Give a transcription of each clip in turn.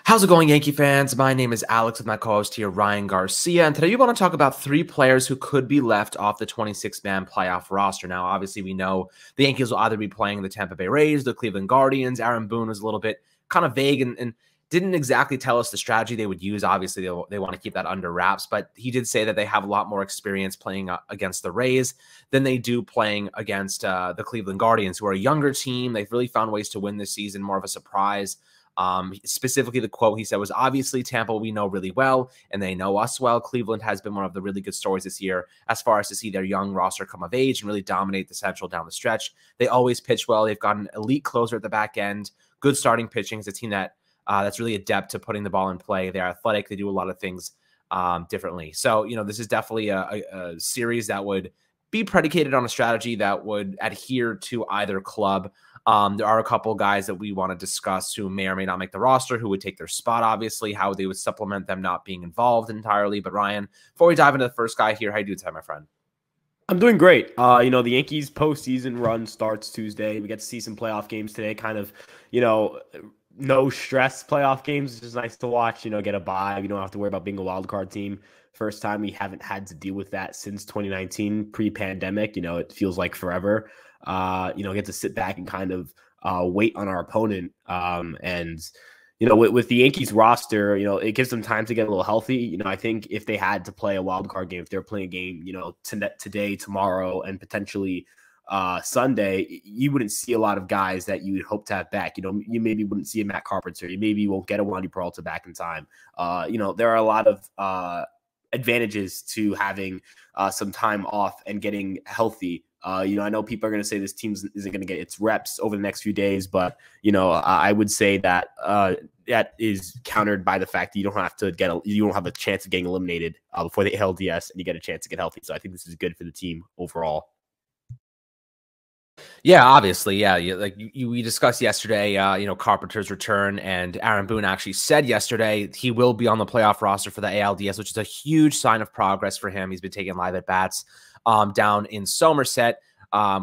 How's it going, Yankee fans? My name is Alex with my co-host here, Ryan Garcia, and today we want to talk about three players who could be left off the 26-man playoff roster. Now, obviously, we know the Yankees will either be playing the Tampa Bay Rays, the Cleveland Guardians. Aaron Boone was a little bit kind of vague and didn't exactly tell us the strategy they would use. Obviously, they want to keep that under wraps, but he did say that they have a lot more experience playing against the Rays than they do playing against the Cleveland Guardians, who are a younger team. They've really found ways to win this season, more of a surprise. Specifically, the quote he said was, obviously, Tampa we know really well, and they know us well. Cleveland has been one of the really good stories this year as far as to see their young roster come of age and really dominate the Central down the stretch. They always pitch well. They've got an elite closer at the back end, good starting pitching. It's a team that that's really adept to putting the ball in play. They're athletic. They do a lot of things differently. So, this is definitely a series that would be predicated on a strategy that would adhere to either club. There are a couple guys that we want to discuss who may or may not make the roster, who would take their spot, obviously, how they would supplement them not being involved entirely. But Ryan, before we dive into the first guy here, how you doing today, my friend? I'm doing great. The Yankees postseason run starts Tuesday. We get to see some playoff games today, kind of, no stress playoff games. It's just nice to watch, get a bye. We don't have to worry about being a wild card team. First time we haven't had to deal with that since 2019, pre-pandemic. It feels like forever. Get to sit back and kind of wait on our opponent. With the Yankees roster, it gives them time to get a little healthy. I think if they had to play a wild card game, if they're playing a game, today, tomorrow, and potentially Sunday, you wouldn't see a lot of guys that you would hope to have back. You maybe wouldn't see a Matt Carpenter. You maybe won't get a Wandy Peralta back in time. There are a lot of advantages to having some time off and getting healthy. I know people are going to say this team isn't going to get its reps over the next few days, but I would say that that is countered by the fact that you don't have a chance of getting eliminated before the ALDS, and you get a chance to get healthy. So I think this is good for the team overall. Yeah, obviously. Yeah. We discussed yesterday, Carpenter's return, and Aaron Boone actually said yesterday he will be on the playoff roster for the ALDS, which is a huge sign of progress for him. He's been taking live at bats down in Somerset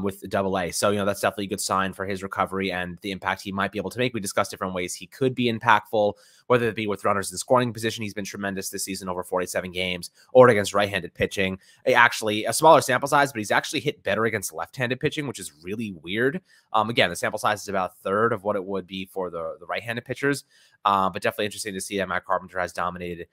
with the AA. So, that's definitely a good sign for his recovery and the impact he might be able to make. We discussed different ways he could be impactful, whether it be with runners in scoring position. He's been tremendous this season, over 47 games, or against right-handed pitching. Actually, a smaller sample size, but he's actually hit better against left-handed pitching, which is really weird. Again, the sample size is about a third of what it would be for the right-handed pitchers, but definitely interesting to see that Matt Carpenter has dominated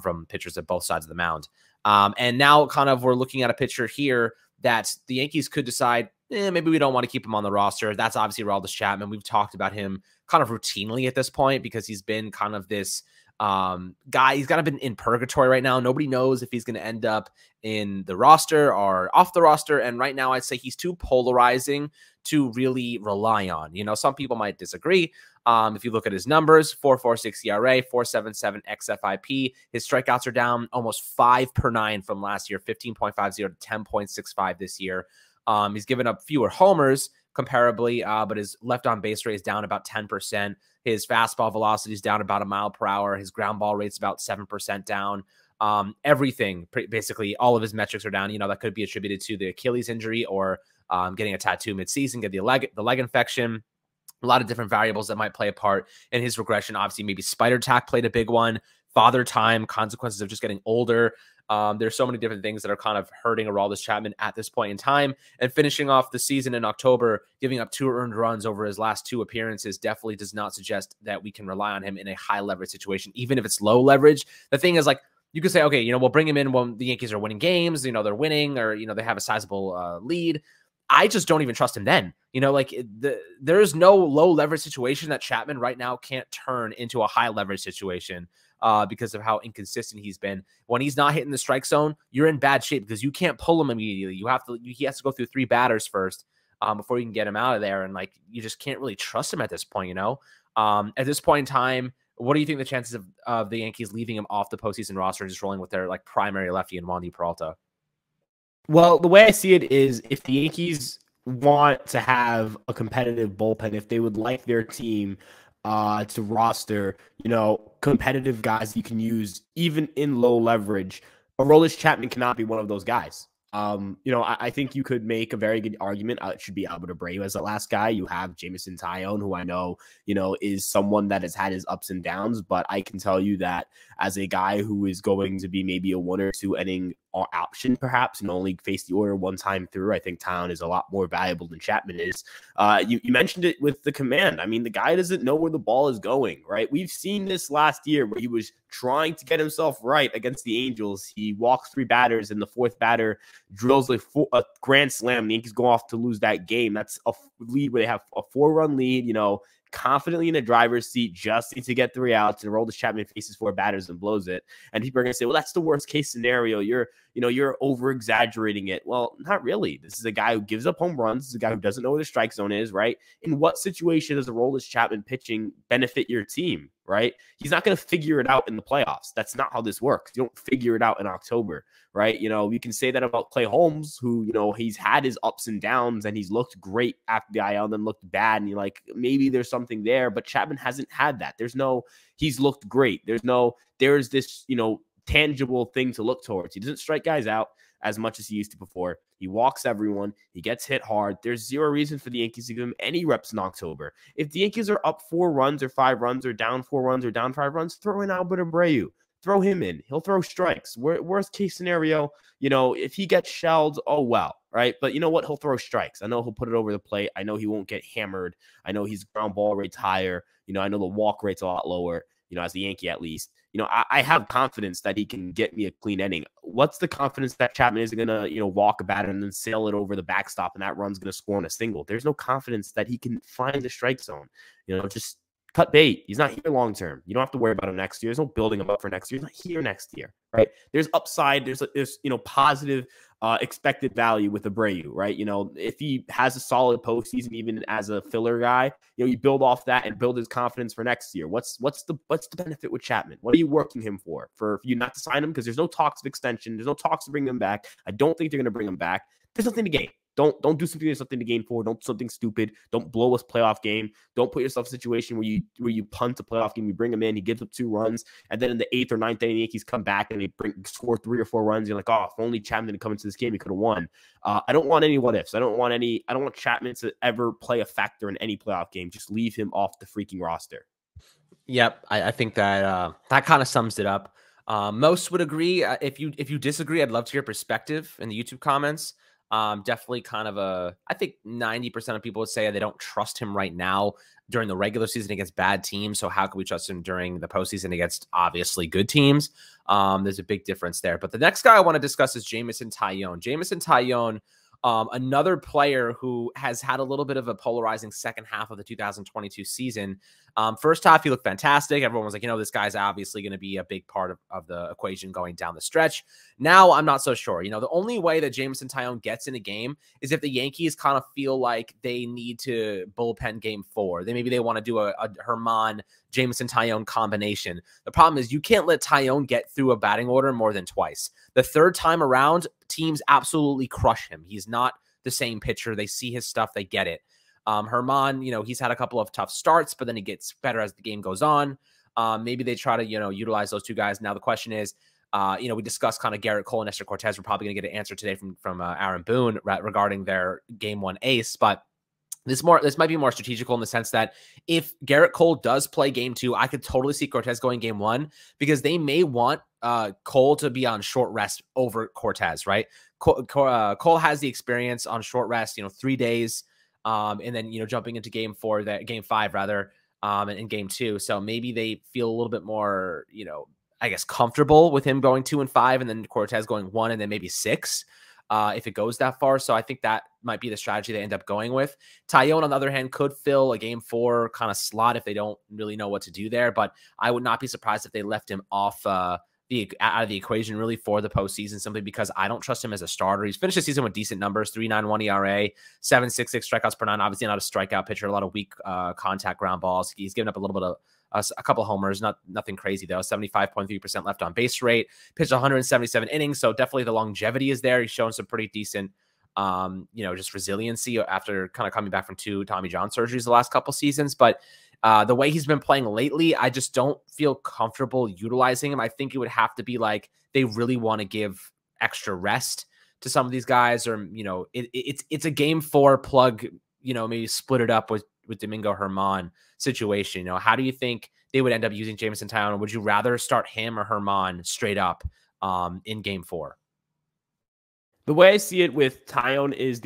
from pitchers at both sides of the mound. And now kind of we're looking at a pitcher here that the Yankees could decide, maybe we don't want to keep him on the roster. That's obviously Aroldis Chapman. We've talked about him kind of routinely at this point because he's been kind of this guy. He's kind of been in purgatory right now. Nobody knows if he's going to end up in the roster or off the roster. And right now I'd say he's too polarizing to really rely on. Some people might disagree. If you look at his numbers, 4.46 ERA, 4.77 xFIP, his strikeouts are down almost 5 per 9 from last year, 15.50 to 10.65 this year. He's given up fewer homers comparably, but his left on base rate is down about 10%. His fastball velocity is down about a mile per hour. His ground ball rate's about 7% down. Everything, basically all of his metrics are down. That could be attributed to the Achilles injury or getting a tattoo midseason, get the leg infection. A lot of different variables that might play a part in his regression. Obviously, maybe spider tack played a big one. Father time, consequences of just getting older. There's so many different things that are kind of hurting Aroldis Chapman at this point in time. And finishing off the season in October, giving up 2 earned runs over his last 2 appearances definitely does not suggest that we can rely on him in a high leverage situation, even if it's low leverage. The thing is, you could say, okay, we'll bring him in when the Yankees are winning games, they're winning, or, they have a sizable lead. I just don't even trust him then. There's no low leverage situation that Chapman right now can't turn into a high leverage situation because of how inconsistent he's been. When he's not hitting the strike zone, you're in bad shape because you can't pull him immediately. He has to go through 3 batters first before you can get him out of there. And you just can't really trust him at this point, At this point in time, what do you think the chances of the Yankees leaving him off the postseason roster and just rolling with their primary lefty and Wandy Peralta? Well, the way I see it is if the Yankees want to have a competitive bullpen, if they would like their team to roster, competitive guys you can use even in low leverage, Aroldis Chapman cannot be one of those guys. I think you could make a very good argument. It should be Albert Abreu as the last guy. You have Jameson Taillon, who I know, is someone that has had his ups and downs, but I can tell you that as a guy who is going to be maybe a 1 or 2 inning option, perhaps, and only face the order one time through, I think Taillon is a lot more valuable than Chapman is. You mentioned it with the command. I mean, the guy doesn't know where the ball is going, right? We've seen this last year where he was trying to get himself right against the Angels. He walks 3 batters, and the 4th batter drills a grand slam. The Yankees go off to lose that game. That's a lead where they have a 4-run lead, confidently in the driver's seat, just need to get 3 outs, and Aroldis Chapman faces 4 batters and blows it. And people are going to say, well, that's the worst case scenario. You're over exaggerating it. Well, not really. This is a guy who gives up home runs. This is a guy who doesn't know where the strike zone is, right? In what situation does Aroldis Chapman pitching benefit your team, right? He's not going to figure it out in the playoffs. That's not how this works. You don't figure it out in October, right? You can say that about Clay Holmes, who, he's had his ups and downs, and he's looked great after the IL and then looked bad. And you're like, maybe there's something there, but Chapman hasn't had that. He's looked great. There's this, tangible thing to look towards. He doesn't strike guys out as much as he used to before. He walks everyone. He gets hit hard. There's zero reason for the Yankees to give him any reps in October. If the Yankees are up 4 runs or 5 runs or down 4 runs or down 5 runs, throw in Albert Abreu. Throw him in. He'll throw strikes. Worst case scenario, if he gets shelled, oh well, right? But you know what? He'll throw strikes. I know he'll put it over the plate. I know he won't get hammered. I know his ground ball rate's higher. I know the walk rate's a lot lower, as a Yankee at least. I have confidence that he can get me a clean inning. What's the confidence that Chapman isn't going to, walk a batter and then sail it over the backstop and that run's going to score on a single? There's no confidence that he can find the strike zone. Just cut bait. He's not here long term. You don't have to worry about him next year. There's no building him up for next year. He's not here next year, right? There's upside. There's positive expected value with Abreu, right? If he has a solid postseason, even as a filler guy, you build off that and build his confidence for next year. What's the benefit with Chapman? What are you working him for you not to sign him? Because there's no talks of extension. There's no talks to bring him back. I don't think they're going to bring him back. There's nothing to gain. Don't do something there's something to gain for. Don't do something stupid. Don't blow a playoff game. Don't put yourself in a situation where you punt a playoff game. You bring him in, he gives up 2 runs, and then in the 8th or 9th inning, the Yankees come back and they score 3 or 4 runs. You're like, oh, if only Chapman didn't come into this game, he could have won. I don't want any what ifs. I don't want Chapman to ever play a factor in any playoff game. Just leave him off the freaking roster. Yep, I think that that kind of sums it up. Most would agree. If you disagree, I'd love to hear your perspective in the YouTube comments. Definitely kind of I think 90% of people would say they don't trust him right now during the regular season against bad teams. So how can we trust him during the postseason against obviously good teams? There's a big difference there. But the next guy I want to discuss is Jameson Taillon. Jameson Taillon, another player who has had a little bit of a polarizing second half of the 2022 season. First half, he looked fantastic. Everyone was like, this guy's obviously going to be a big part of the equation going down the stretch. Now, I'm not so sure. The only way that Jameson Taillon gets in a game is if the Yankees kind of feel like they need to bullpen game 4. Maybe they want to do a Herman Jameson Taillon combination. The problem is you can't let Taillon get through a batting order more than twice. The 3rd time around, teams absolutely crush him. He's not the same pitcher. They see his stuff. They get it. Herman, he's had a couple of tough starts, but then he gets better as the game goes on. Maybe they try to, utilize those 2 guys. Now the question is, we discussed kind of Garrett Cole and Nestor Cortez. We're probably going to get an answer today from Aaron Boone regarding their game 1 ace, but this might be more strategical in the sense that if Garrett Cole does play game 2, I could totally see Cortez going game 1 because they may want Cole to be on short rest over Cortez, right? Cole has the experience on short rest, 3 days, and then jumping into game 5 rather, and in game 2. So maybe they feel a little bit more, I guess comfortable with him going 2 and 5, and then Cortez going 1 and then maybe 6. If it goes that far. So I think that might be the strategy they end up going with. Taillon, on the other hand, could fill a game 4 kind of slot if they don't really know what to do there. But I would not be surprised if they left him off out of the equation really for the postseason, simply because I don't trust him as a starter. He's finished the season with decent numbers, 3.91 ERA, 7.66 strikeouts per 9. Obviously not a strikeout pitcher, a lot of weak contact ground balls. He's given up a little bit of a couple of homers, nothing crazy though. 75.3% left on base rate, pitched 177 innings. So definitely the longevity is there. He's shown some pretty decent, just resiliency after kind of coming back from 2 Tommy John surgeries the last couple seasons. But the way he's been playing lately, I just don't feel comfortable utilizing him. I think it would have to be like they really want to give extra rest to some of these guys, or it's a game 4 plug, maybe split it up with Domingo Germán situation. How do you think they would end up using Jameson Taillon? Would you rather start him or Germán straight up in game 4? The way I see it with Taillon is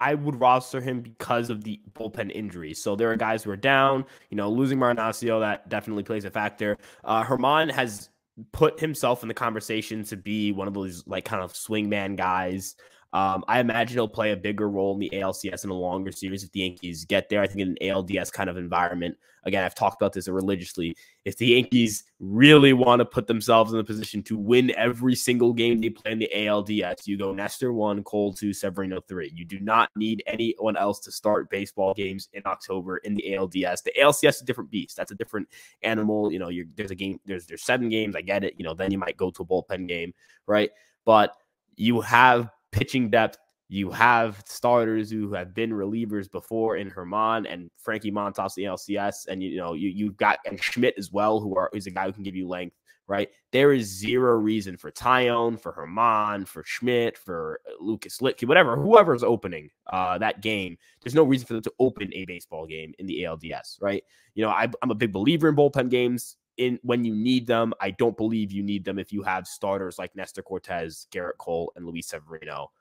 I would roster him because of the bullpen injuries. So there are guys who are down, losing Marnacio, that definitely plays a factor. Germán has put himself in the conversation to be one of those like kind of swingman guys. I imagine he'll play a bigger role in the ALCS in a longer series if the Yankees get there. I think in an ALDS kind of environment, again, I've talked about this religiously. If the Yankees really want to put themselves in the position to win every single game they play in the ALDS, you go Nestor 1, Cole 2, Severino 3. You do not need anyone else to start baseball games in October in the ALDS. The ALCS is a different beast. That's a different animal. There's a game, there's 7 games. I get it. Then you might go to a bullpen game, right? But you have pitching depth. You have starters who have been relievers before in Germán and Frankie Montas, the LCS, and you've got and Schmidt as well, who's a guy who can give you length, right? There is zero reason for Taillon, for Germán, for Schmidt, for Lucas Litke, whoever's opening that game. There's no reason for them to open a baseball game in the ALDS, right? I'm a big believer in bullpen games. When you need them. I don't believe you need them if you have starters like Nestor Cortez, Gerrit Cole, and Luis Severino.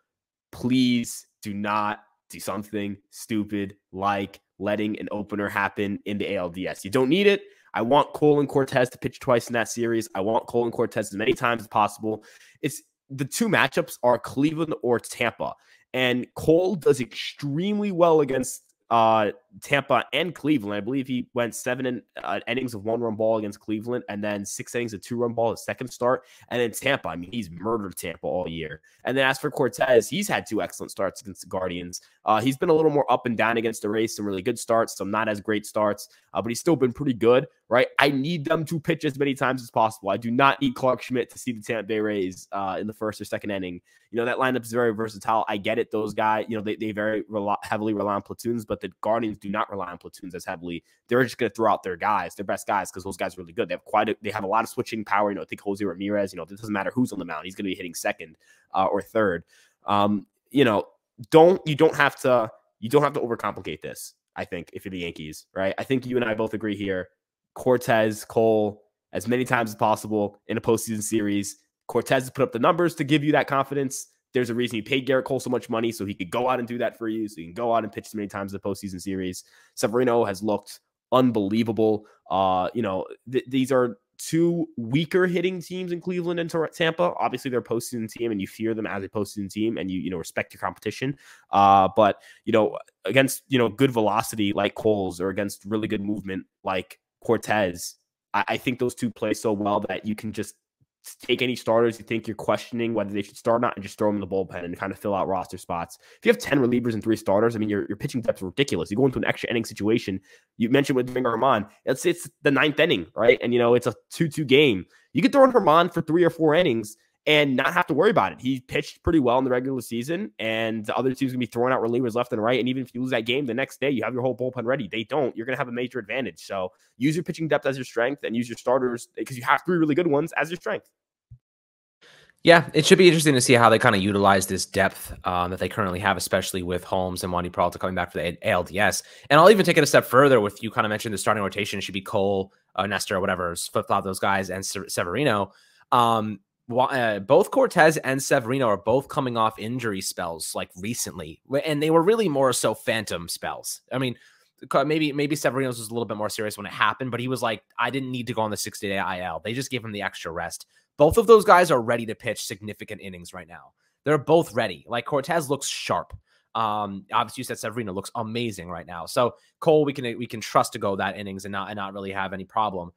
Please do not do something stupid like letting an opener happen in the ALDS. You don't need it. I want Cole and Cortez to pitch twice in that series. I want Cole and Cortez as many times as possible. It's the 2 matchups are Cleveland or Tampa, and Cole does extremely well against Tampa and Cleveland. I believe he went 7 innings of 1-run ball against Cleveland, and then 6 innings of 2-run ball his second start. And then Tampa, he's murdered Tampa all year. And then as for Cortez, he's had 2 excellent starts against the Guardians. He's been a little more up and down against the Rays, some really good starts, some not as great starts, but he's still been pretty good, right? I need them to pitch as many times as possible. I do not need Clark Schmidt to see the Tampa Bay Rays in the first or second inning. That lineup is very versatile. I get it. Those guys, they very heavily rely on platoons, but the Guardians do not rely on platoons as heavily. They're just going to throw out their guys, their best guys, because those guys are really good. They have a lot of switching power. I think Jose Ramirez, it doesn't matter who's on the mound. He's going to be hitting second or third. You don't have to overcomplicate this. I think if you're the Yankees, right? I think you and I both agree here. Cortez, Cole, as many times as possible in a postseason series. Cortez has put up the numbers to give you that confidence. There's a reason he paid Gerrit Cole so much money, so he could go out and do that for you, so he can go out and pitch as many times in the postseason series. Severino has looked unbelievable. These are 2 weaker hitting teams in Cleveland and Tampa. Obviously, they're a postseason team, and you fear them as a postseason team, and you respect your competition. But against good velocity like Cole's, or against really good movement like Cortez, I think those 2 play so well that you can just take any starters you think you're questioning whether they should start or not and just throw them in the bullpen and kind of fill out roster spots. If you have 10 relievers and 3 starters, your pitching depth is ridiculous. You go into an extra inning situation. You mentioned with Domingo Germán, it's the 9th inning, right? And it's a 2-2 game. You could throw in Germán for 3 or 4 innings and not have to worry about it. He pitched pretty well in the regular season, and the other team's going to be throwing out relievers left and right. And even if you lose that game, the next day you have your whole bullpen ready. They don't. You're going to have a major advantage. So use your pitching depth as your strength and use your starters, because you have 3 really good ones, as your strength. Yeah, it should be interesting to see how they kind of utilize this depth that they currently have, especially with Holmes and Wandy Peralta coming back for the ALDS. And I'll even take it a step further with you kind of mentioned the starting rotation. It should be Cole, Nestor, whatever, flip-flop those guys, and Severino. Both Cortez and Severino are both coming off injury spells like recently, and they were really more so phantom spells. Maybe Severino's was a little bit more serious when it happened, but he was like, I didn't need to go on the 60-day IL. They just gave him the extra rest. Both of those guys are ready to pitch significant innings right now. They're both ready. Like Cortez looks sharp. Obviously, you said Severino looks amazing right now. So Cole, we can trust to go that innings and not really have any problem.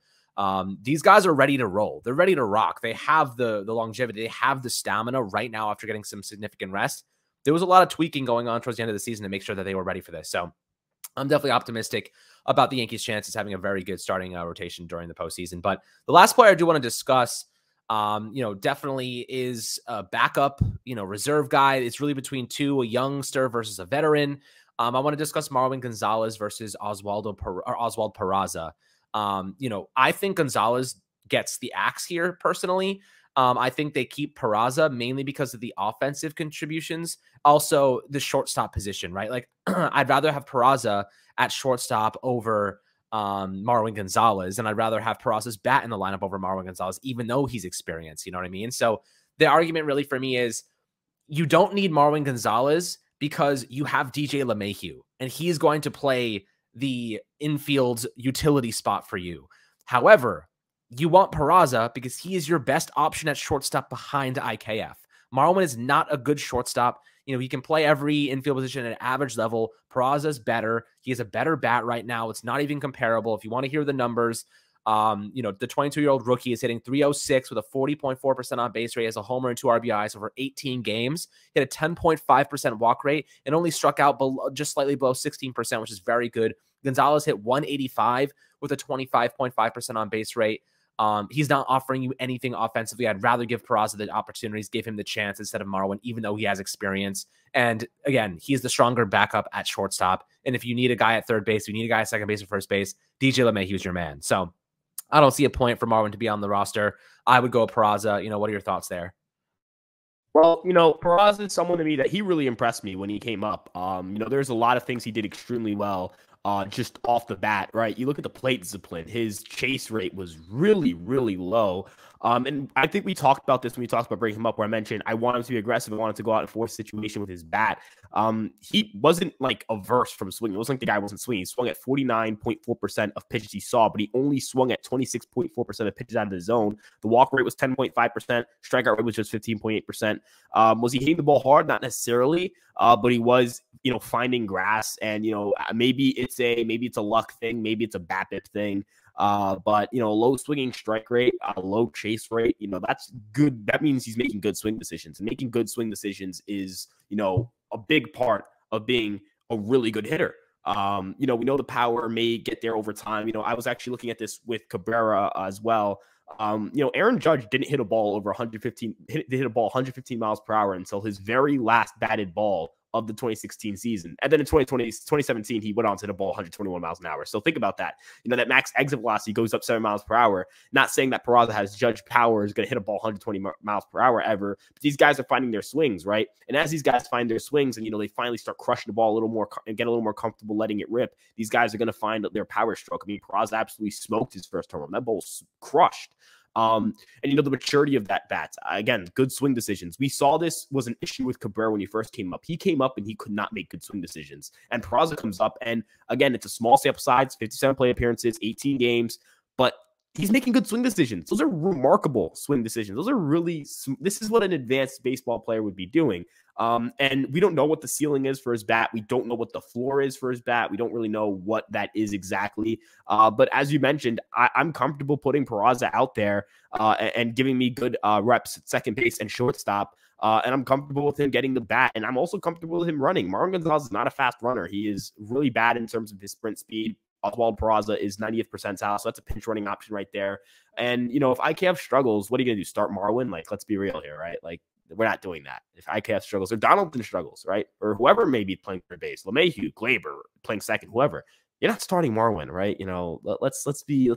These guys are ready to roll. They're ready to rock. They have the longevity. They have the stamina right now after getting some significant rest. There was a lot of tweaking going on towards the end of the season to make sure that they were ready for this. So I'm definitely optimistic about the Yankees' chances having a very good starting rotation during the postseason. But the last player I do want to discuss, definitely is a backup, reserve guy. It's really between 2, a youngster versus a veteran. I want to discuss Marwin Gonzalez versus Oswald Peraza. I think Gonzalez gets the axe here personally. I think they keep Peraza mainly because of the offensive contributions. Also, the shortstop position, right? Like, I'd rather have Peraza at shortstop over Marwin Gonzalez, and I'd rather have Peraza's bat in the lineup over Marwin Gonzalez, even though he's experienced. You know what I mean? So the argument really for me is you don't need Marwin Gonzalez because you have DJ LeMahieu, and he's going to play the infield utility spot for you. However, you want Peraza because he is your best option at shortstop behind IKF. Marwin is not a good shortstop. You know, he can play every infield position at an average level. Peraza's better. He has a better bat right now. It's not even comparable. If you want to hear the numbers, you know, the 22-year-old rookie is hitting 306 with a 40.4% on base rate, has a homer and 2 RBIs over 18 games, hit a 10.5% walk rate, and only struck out just slightly below 16%, which is very good. Gonzalez hit 185 with a 25.5% on base rate. He's not offering you anything offensively. I'd rather give Peraza the opportunities, give him the chance instead of Marwin, even though he has experience. And again, he's the stronger backup at shortstop. And if you need a guy at third base, you need a guy at second base or first base, DJ LeMahieu's your man. So I don't see a point for Marwin to be on the roster. I would go Peraza. You know, what are your thoughts there? Well, you know, Peraza is someone to me that he really impressed me when he came up. You know, there's a lot of things he did extremely well just off the bat, right? You look at the plate discipline, his chase rate was really, really low. And I think we talked about this when we talked about bringing him up, where I mentioned I want him to be aggressive. I want him to go out and force a situation with his bat. He wasn't like averse from swinging. It wasn't like the guy wasn't swinging. He swung at 49.4% of pitches he saw, but he only swung at 26.4% of pitches out of the zone. The walk rate was 10.5%. Strikeout rate was just 15.8%. Was he hitting the ball hard? Not necessarily, but he was, you know, finding grass. And, you know, maybe it's a luck thing. Maybe it's a BABIP thing. But, you know, low swinging strike rate, low chase rate, you know, that's good. That means he's making good swing decisions. And making good swing decisions is, you know, a big part of being a really good hitter. You know, we know the power may get there over time. You know, I was actually looking at this with Cabrera as well. You know, Aaron Judge didn't hit a ball over 115, hit a ball 115 miles per hour until his very last batted ball of the 2016 season. And then in 2017, he went on to hit a ball 121 miles an hour. So think about that. You know, that max exit velocity goes up 7 miles per hour. Not saying that Peraza has Judge power, is going to hit a ball 120 miles per hour ever, but these guys are finding their swings, right? And as these guys find their swings and, you know, they finally start crushing the ball a little more and get a little more comfortable letting it rip, these guys are going to find their power stroke. I mean, Peraza absolutely smoked his first home run. That ball's crushed. And, you know, the maturity of that bat, again, good swing decisions. We saw this was an issue with Cabrera when he first came up. He came up and he could not make good swing decisions. And Peraza comes up, and again, it's a small sample size, 57 plate appearances, 18 games, but he's making good swing decisions. Those are remarkable swing decisions. Those are really, this is what an advanced baseball player would be doing. And we don't know what the ceiling is for his bat. We don't know what the floor is for his bat. We don't really know what that is exactly. But as you mentioned, I'm comfortable putting Peraza out there and giving me good reps at second base and shortstop. And I'm comfortable with him getting the bat. And I'm also comfortable with him running. Marwin Gonzalez is not a fast runner. He is really bad in terms of his sprint speed. Oswald Peraza is 90th percentile, so that's a pinch running option right there. And, you know, if IKF struggles, what are you going to do? Start Marwin? Like, let's be real here, right? Like, we're not doing that. If IKF struggles or Donaldson struggles, right? Or whoever may be playing third base, LeMahieu, Glaber playing second, whoever. You're not starting Marwin, right? You know, let's be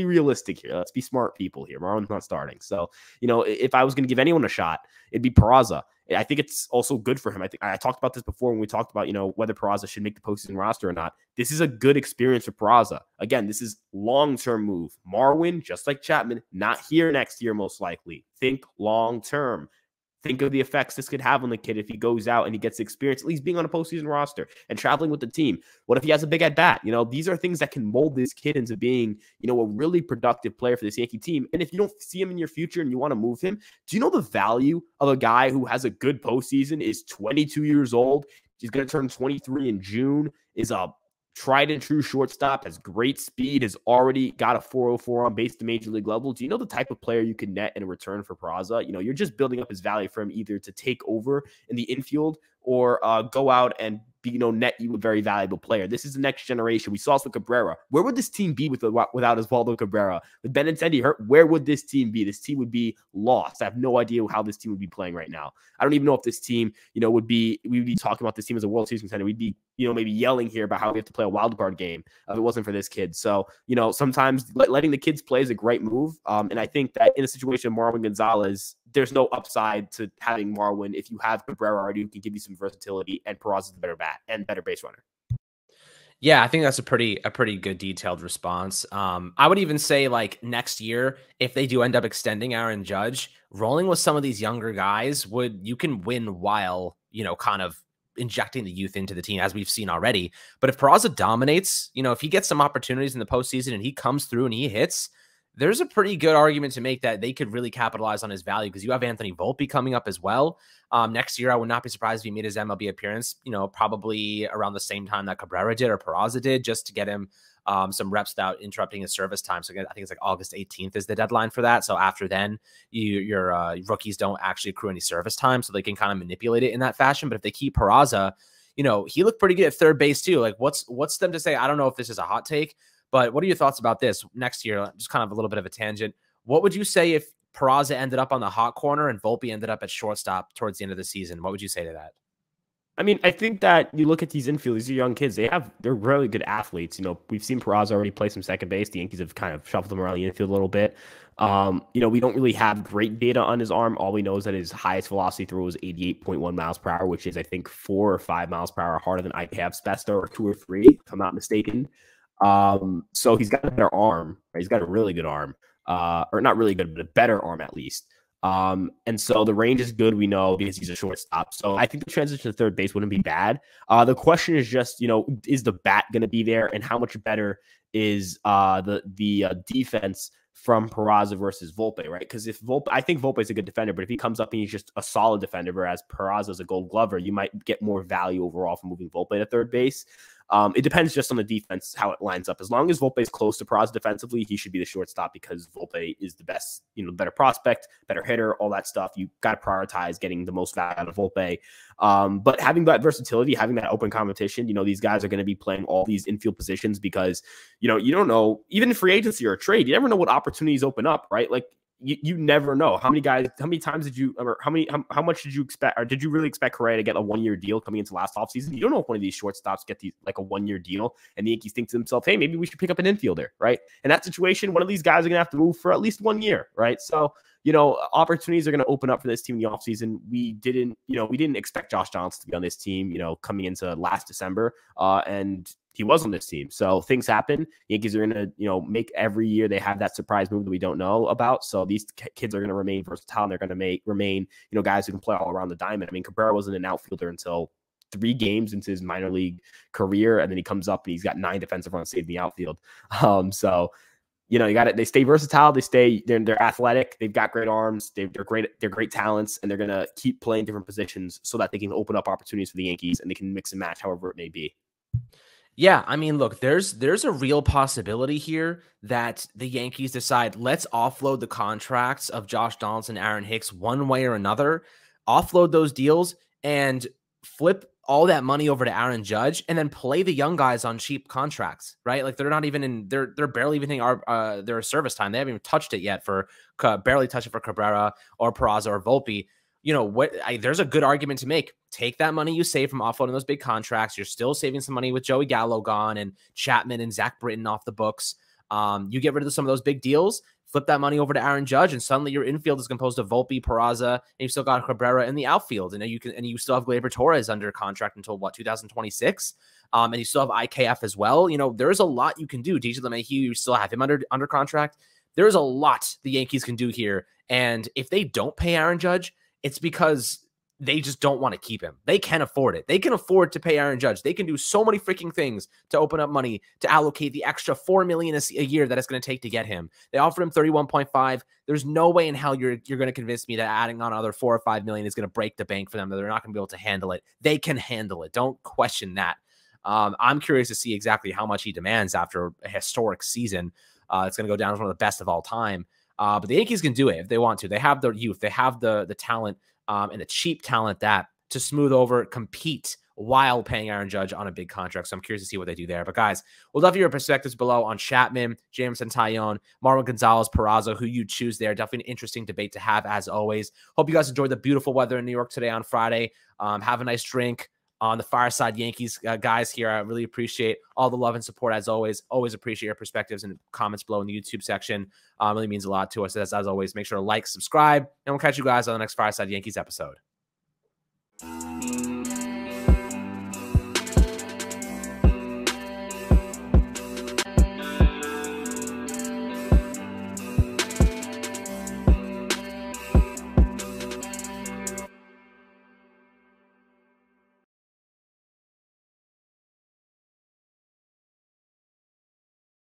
realistic here. Let's be smart people here. Marwin's not starting. So, you know, if I was going to give anyone a shot, it'd be Peraza. I think it's also good for him. I think I talked about this before when we talked about, you know, whether Peraza should make the postseason roster or not. This is a good experience for Peraza. Again, this is long-term move. Marwin, just like Chapman, not here next year, most likely. Think long-term. Think of the effects this could have on the kid if he goes out and he gets the experience, at least being on a postseason roster and traveling with the team. What if he has a big at-bat? You know, these are things that can mold this kid into being, you know, a really productive player for this Yankee team. And if you don't see him in your future and you want to move him, do you know the value of a guy who has a good postseason, is 22 years old, he's going to turn 23 in June, is a tried and true shortstop, has great speed, has already got a 404 on base to major league level. Do you know the type of player you can net in return for Peraza? You know, you're just building up his value for him either to take over in the infield or go out and be, net you a very valuable player. This is the next generation. We saw this with Cabrera. Where would this team be without Oswaldo Cabrera? With Benintendi hurt, where would this team be? This team would be lost. I have no idea how this team would be playing right now. I don't even know if this team, we'd be talking about this team as a World Series contender. We'd be, maybe yelling here about how we have to play a wild card game if it wasn't for this kid. So, sometimes letting the kids play is a great move. And I think that in a situation of Marwin Gonzalez, there's no upside to having Marwin if you have Cabrera already who can give you some versatility, and Peraza is the better bat and better base runner. Yeah, I think that's a pretty good detailed response. I would even say like next year, if they do end up extending Aaron Judge, rolling with some of these younger guys you can win while, kind of injecting the youth into the team, as we've seen already. But if Peraza dominates, if he gets some opportunities in the postseason and he comes through and he hits, there's a pretty good argument to make that they could really capitalize on his value, because you have Anthony Volpe coming up as well. Next year, I would not be surprised if he made his MLB appearance, probably around the same time that Cabrera did or Peraza did, just to get him some reps without interrupting his service time. So I think it's like August 18th is the deadline for that. So after then, your rookies don't actually accrue any service time, so they can kind of manipulate it in that fashion. But if they keep Peraza, he looked pretty good at third base too. Like what's them to say? I don't know if this is a hot take, but what are your thoughts about this next year? Just kind of a little bit of a tangent. What would you say if Peraza ended up on the hot corner and Volpe ended up at shortstop towards the end of the season? What would you say to that? I mean, I think that you look at these infielders, these are young kids. They're really good athletes. We've seen Peraza already play some second base. The Yankees have kind of shuffled him around the infield a little bit. We don't really have great data on his arm. All we know is that his highest velocity throw was 88.1 miles per hour, which is, I think, 4 or 5 miles per hour harder than IKF's best, or 2 or 3, if I'm not mistaken. So he's got a better arm, right? He's got a really good arm, or not really good, but a better arm at least. And so the range is good, we know, because he's a shortstop. So I think the transition to third base wouldn't be bad. The question is just, is the bat going to be there, and how much better is the defense from Peraza versus Volpe, right? Because I think Volpe is a good defender, but if he comes up and he's just a solid defender, whereas Peraza is a Gold Glover, you might get more value overall from moving Volpe to third base. It depends just on the defense, how it lines up. As long as Volpe is close to Peraza defensively, he should be the shortstop, because Volpe is the best, better prospect, better hitter, all that stuff. You got to prioritize getting the most value out of Volpe. But having that versatility, having that open competition, these guys are going to be playing all these infield positions, because, you don't know, even in free agency or a trade, you never know what opportunities open up, right? Like, you never know. How many times did you, or how much did you expect, or did you really expect Correa to get a 1-year deal coming into last offseason? You don't know if one of these shortstops get like a 1-year deal, and the Yankees think to themselves, hey, maybe we should pick up an infielder, right? In that situation, one of these guys are going to have to move for at least 1 year, right? So, opportunities are going to open up for this team in the offseason. We didn't expect Josh Johnson to be on this team, coming into last December, and he was on this team. So things happen. Yankees are going to, make every year they have that surprise move that we don't know about. So these kids are going to remain versatile, and they're going to remain, guys who can play all around the diamond. I mean, Cabrera wasn't an outfielder until 3 games into his minor league career, and then he comes up and he's got 9 defensive runs saved in the outfield. So, they stay versatile. They're athletic. They've got great arms. They're great talents, and they're going to keep playing different positions so that they can open up opportunities for the Yankees, and they can mix and match however it may be. Yeah, I mean, look, there's a real possibility here that the Yankees decide, let's offload the contracts of Josh Donaldson and Aaron Hicks one way or another, offload those deals, and flip all that money over to Aaron Judge, and then play the young guys on cheap contracts, right? Like, they're not even in, they're barely even hitting their service time. They haven't even touched it yet barely touched it for Cabrera or Peraza or Volpe. There's a good argument to make. Take that money you save from offloading those big contracts. You're still saving some money with Joey Gallo gone and Chapman and Zach Britton off the books. You get rid of some of those big deals, flip that money over to Aaron Judge, and suddenly your infield is composed of Volpe, Peraza, and you've still got Cabrera in the outfield. And you still have Gleyber Torres under contract until 2026. And you still have IKF as well. There's a lot you can do. DJ LeMahieu, you still have him under contract. There's a lot the Yankees can do here. And if they don't pay Aaron Judge, it's because they just don't want to keep him. They can afford it. They can afford to pay Aaron Judge. They can do so many freaking things to open up money to allocate the extra $4 million a year that it's going to take to get him. They offered him 31.5. There's no way in hell you're going to convince me that adding on another $4 or $5 million is going to break the bank for them. That they're not going to be able to handle it. They can handle it. Don't question that. I'm curious to see exactly how much he demands after a historic season. It's going to go down as one of the best of all time. But the Yankees can do it if they want to. They have the youth. They have the talent and the cheap talent to smooth over, compete while paying Aaron Judge on a big contract. So I'm curious to see what they do there. But guys, we'll love your perspectives below on Chapman, Jameson Taillon, Marwin Gonzalez, Peraza, who you choose there. Definitely an interesting debate to have as always. Hope you guys enjoyed the beautiful weather in New York today on Friday. Have a nice drink on the Fireside Yankees guys here. I really appreciate all the love and support as always. Always appreciate your perspectives and comments below in the YouTube section. Really means a lot to us. As always, make sure to like, subscribe, and we'll catch you guys on the next Fireside Yankees episode.